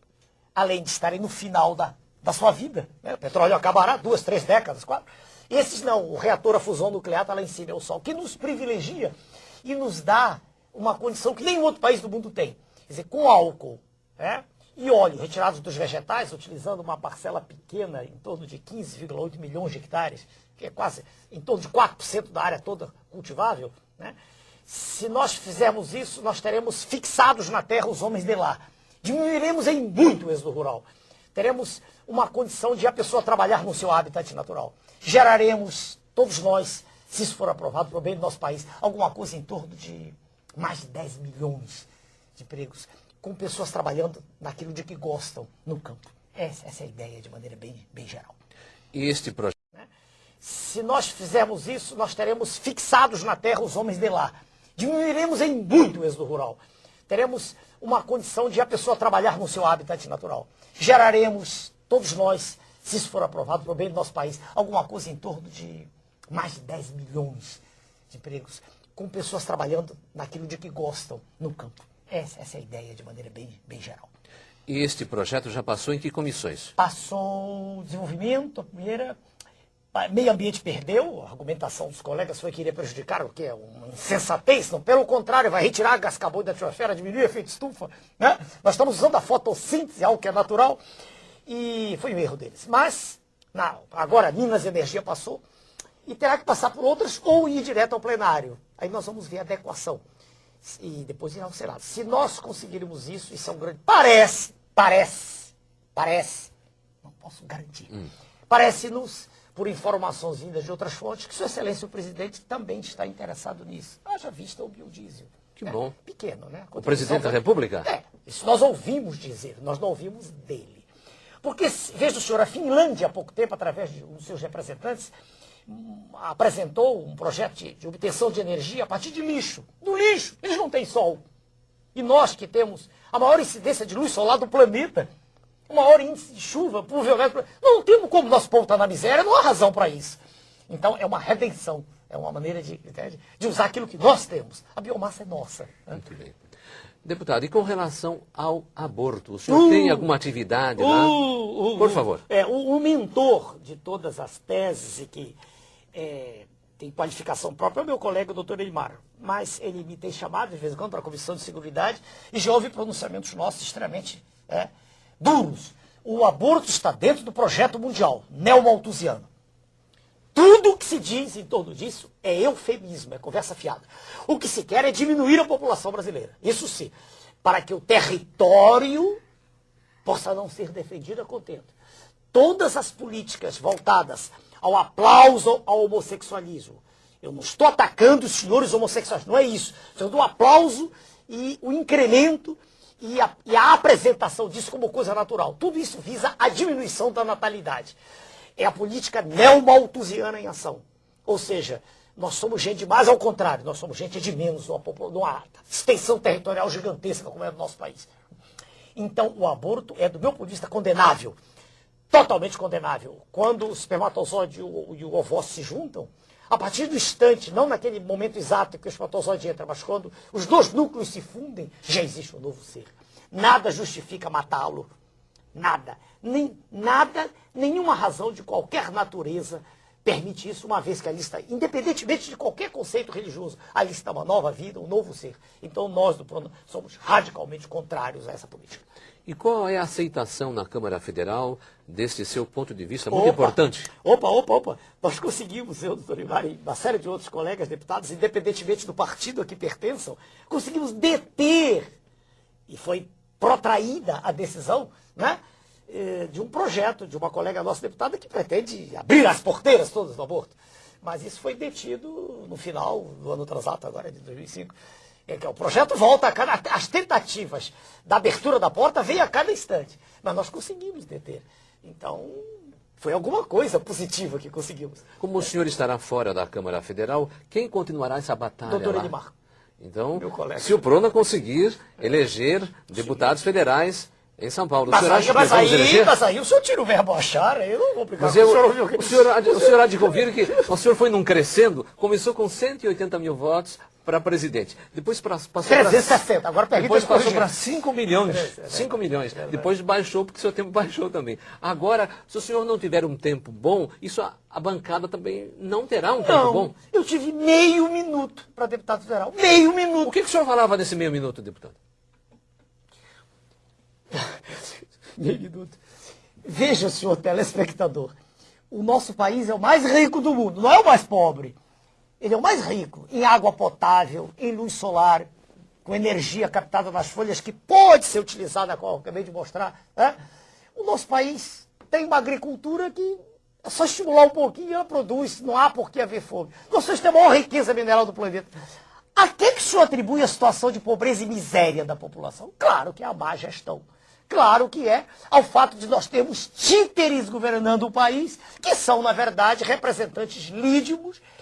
além de estarem no final da sua vida, né? O petróleo acabará 2, 3 décadas, 4. Esses não, o reator a fusão nuclear está lá em cima, é o Sol, que nos privilegia e nos dá uma condição que nenhum outro país do mundo tem. Quer dizer, com álcool, né? E óleo retirados dos vegetais, utilizando uma parcela pequena, em torno de 15,8 milhões de hectares, que é quase em torno de 4% da área toda cultivável, né? Se nós fizermos isso, nós teremos fixados na terra os homens de lá. Diminuiremos em muito o êxodo rural. Teremos uma condição de a pessoa trabalhar no seu habitat natural. Geraremos, todos nós, se isso for aprovado para o bem do nosso país, alguma coisa em torno de mais de 10 milhões de empregos, com pessoas trabalhando naquilo de que gostam no campo. Essa é a ideia de maneira bem geral. E este projeto? Se nós fizermos isso, nós teremos fixados na terra os homens de lá. Diminuiremos em muito o êxodo rural. Teremos uma condição de a pessoa trabalhar no seu habitat natural. Geraremos, todos nós, se isso for aprovado para o bem do nosso país, alguma coisa em torno de mais de 10 milhões de empregos, com pessoas trabalhando naquilo de que gostam no campo. Essa é a ideia de maneira bem geral. E este projeto já passou em que comissões? Passou desenvolvimento, a primeira. Meio ambiente perdeu, a argumentação dos colegas foi que iria prejudicar, o que é uma insensatez, não, pelo contrário, vai retirar gás carbônico da atmosfera, diminuir o efeito estufa, né? Nós estamos usando a fotossíntese, algo que é natural, e foi um erro deles. Mas, agora Minas e Energia passou, e terá que passar por outras, ou ir direto ao plenário. Aí nós vamos ver a adequação, e depois irá ao Senado. Se nós conseguirmos isso é um grande... Parece, não posso garantir, parece-nos, por informações vindas de outras fontes, que Sua Excelência o Presidente também está interessado nisso. Haja vista o biodiesel. Que bom. Pequeno, né? O Presidente da República? Isso nós ouvimos dizer, nós não ouvimos dele. Porque, veja o senhor, a Finlândia, há pouco tempo, através de um dos seus representantes, apresentou um projeto de obtenção de energia a partir de lixo. Do lixo, eles não têm sol. E nós que temos a maior incidência de luz solar do planeta, o maior índice de chuva por violento. Não temos como nosso povo está na miséria, não há razão para isso. Então é uma redenção, é uma maneira de usar aquilo que nós temos. A biomassa é nossa. Né? Muito bem. Deputado, e com relação ao aborto, o senhor tem alguma atividade lá? Por favor. O mentor de todas as teses e que tem qualificação própria é o meu colega, o doutor Elimar. Mas ele me tem chamado de vez em quando para a Comissão de Seguridade e já houve pronunciamentos nossos extremamente duros. O aborto está dentro do projeto mundial, neomalthusiano. Tudo o que se diz em torno disso é eufemismo, é conversa fiada. O que se quer é diminuir a população brasileira. Isso sim, para que o território possa não ser defendido a contento. Todas as políticas voltadas ao aplauso ao homossexualismo. Eu não estou atacando os senhores homossexuais, não é isso. Eu dou aplauso e o incremento e a apresentação disso como coisa natural. Tudo isso visa a diminuição da natalidade. É a política neomalthusiana em ação. Ou seja, nós somos gente de mais ao contrário, nós somos gente de menos, numa extensão territorial gigantesca como é no nosso país. Então, o aborto é, do meu ponto de vista, condenável. Totalmente condenável. Quando o espermatozoide e o ovócito se juntam, a partir do instante, não naquele momento exato que o espermatozoide entra, mas quando os dois núcleos se fundem, já existe um novo ser. Nada justifica matá-lo. Nada. Nenhuma razão de qualquer natureza permite isso, uma vez que ali está, independentemente de qualquer conceito religioso, ali está uma nova vida, um novo ser. Então nós do PRONAM somos radicalmente contrários a essa política. E qual é a aceitação na Câmara Federal desse seu ponto de vista muito importante? Opa. Nós conseguimos, eu, doutor Ibar, e uma série de outros colegas deputados, independentemente do partido a que pertençam, conseguimos deter, e foi protraída a decisão, né, de um projeto de uma colega nossa deputada que pretende abrir as porteiras todas do aborto. Mas isso foi detido no final do ano transato, agora de 2005. O projeto volta as tentativas da abertura da porta vêm a cada instante. Mas nós conseguimos deter. Então, foi alguma coisa positiva que conseguimos. Como o senhor estará fora da Câmara Federal, quem continuará essa batalha Doutor lá? Elimar. Então, se o PRONAM conseguir eleger deputados federais em São Paulo, mas aí o senhor tira o verbo achar, eu não vou brigar com o senhor há de convir que o senhor foi num crescendo, começou com 180 mil votos para presidente, depois passou para 360, agora depois passou para 5 milhões, 5 milhões, depois baixou porque o seu tempo baixou também. Agora, se o senhor não tiver um tempo bom, isso a bancada também não terá um tempo bom. Eu tive meio minuto para deputado federal, meio minuto. O que o senhor falava nesse meio minuto, deputado? Meio minuto. Veja, senhor telespectador, o nosso país é o mais rico do mundo, não é o mais pobre. Ele é o mais rico em água potável, em luz solar, com energia captada nas folhas, que pode ser utilizada, como eu acabei de mostrar. Né? O nosso país tem uma agricultura que é só estimular um pouquinho e ela produz, não há por que haver fome. Nós temos a maior riqueza mineral do planeta. A que o senhor atribui a situação de pobreza e miséria da população? Claro que é a má gestão. Claro que é ao fato de nós termos títeres governando o país, que são, na verdade, representantes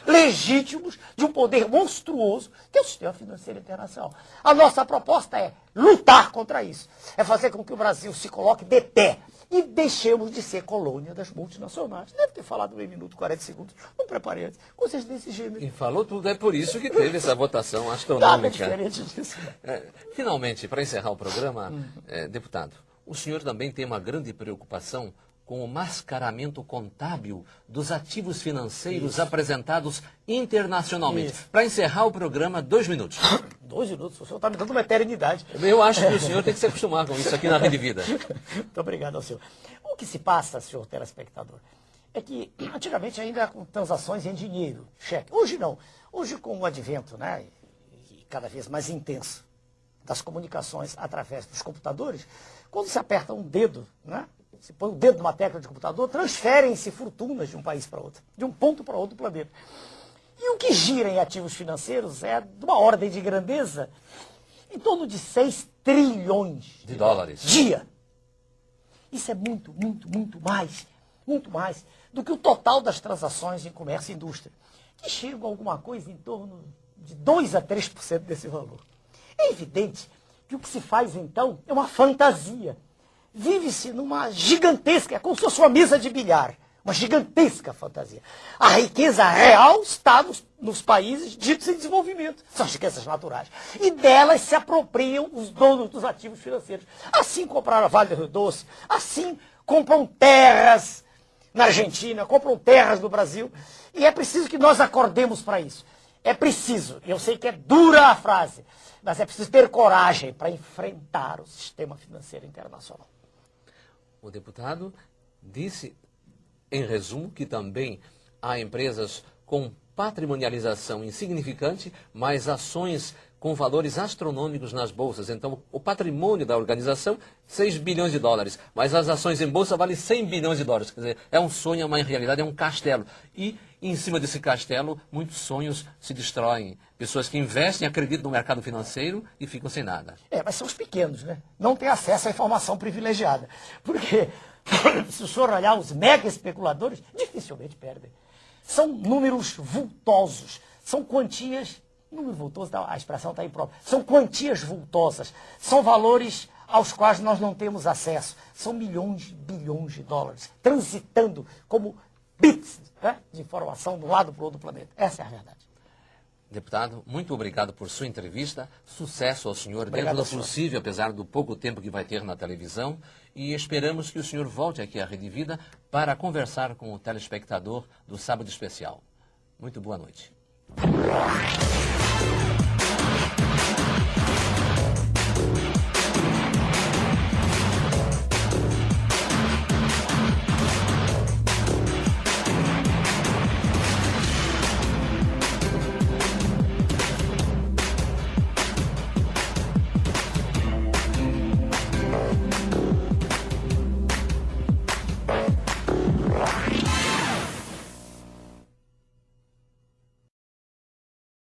legítimos de um poder monstruoso, que é o sistema financeiro internacional. A nossa proposta é lutar contra isso, é fazer com que o Brasil se coloque de pé e deixemos de ser colônia das multinacionais. Deve ter falado 1 minuto e 40 segundos, não preparei antes, coisas desse gênero. E falou tudo, é por isso que teve essa votação Nada astronômica. diferente disso. Finalmente, para encerrar o programa, deputado, o senhor também tem uma grande preocupação com o mascaramento contábil dos ativos financeiros apresentados internacionalmente. Para encerrar o programa, 2 minutos. 2 minutos, o senhor está me dando uma eternidade. Eu acho que o senhor tem que se acostumar com isso aqui na Rede Vida. Muito obrigado ao senhor. O que se passa, senhor telespectador, é que antigamente ainda com transações em dinheiro, cheque. Hoje não. Hoje com o advento, né, e cada vez mais intenso das comunicações através dos computadores, quando se aperta um dedo, né, se põe o dedo numa tecla de computador, transferem-se fortunas de um país para outro, de um ponto para outro planeta. E o que gira em ativos financeiros é de uma ordem de grandeza em torno de 6 trilhões de dólares. Dia. Isso é muito mais do que o total das transações em comércio e indústria, que chegam a alguma coisa em torno de 2 a 3% desse valor. É evidente que o que se faz então é uma fantasia. Vive-se numa gigantesca, é como se fosse uma mesa de bilhar, uma gigantesca fantasia. A riqueza real está nos países ditos em desenvolvimento, são as riquezas naturais. E delas se apropriam os donos dos ativos financeiros. Assim compraram a Vale do Rio Doce, assim compram terras na Argentina, compram terras no Brasil. E é preciso que nós acordemos para isso. É preciso, eu sei que é dura a frase, mas é preciso ter coragem para enfrentar o sistema financeiro internacional. O deputado disse, em resumo, que também há empresas com patrimonialização insignificante, mas ações com valores astronômicos nas bolsas. Então, o patrimônio da organização, 6 bilhões de dólares, mas as ações em bolsa valem 100 bilhões de dólares. Quer dizer, é um sonho, é uma realidade, é um castelo. E, em cima desse castelo, muitos sonhos se destroem. Pessoas que investem, acreditam no mercado financeiro e ficam sem nada. Mas são os pequenos, né? Não têm acesso à informação privilegiada. Porque, se o senhor olhar os mega especuladores, dificilmente perdem. São números vultosos, são quantias, número vultoso, a expressão está imprópria, são quantias vultosas, são valores aos quais nós não temos acesso, são milhões, bilhões de dólares, transitando como bits, né, de informação de um lado para o outro planeta. Essa é a verdade. Deputado, muito obrigado por sua entrevista. Sucesso ao senhor Obrigado dentro do possível, apesar do pouco tempo que vai ter na televisão. E esperamos que o senhor volte aqui à Rede Vida para conversar com o telespectador do Sábado Especial. Muito boa noite.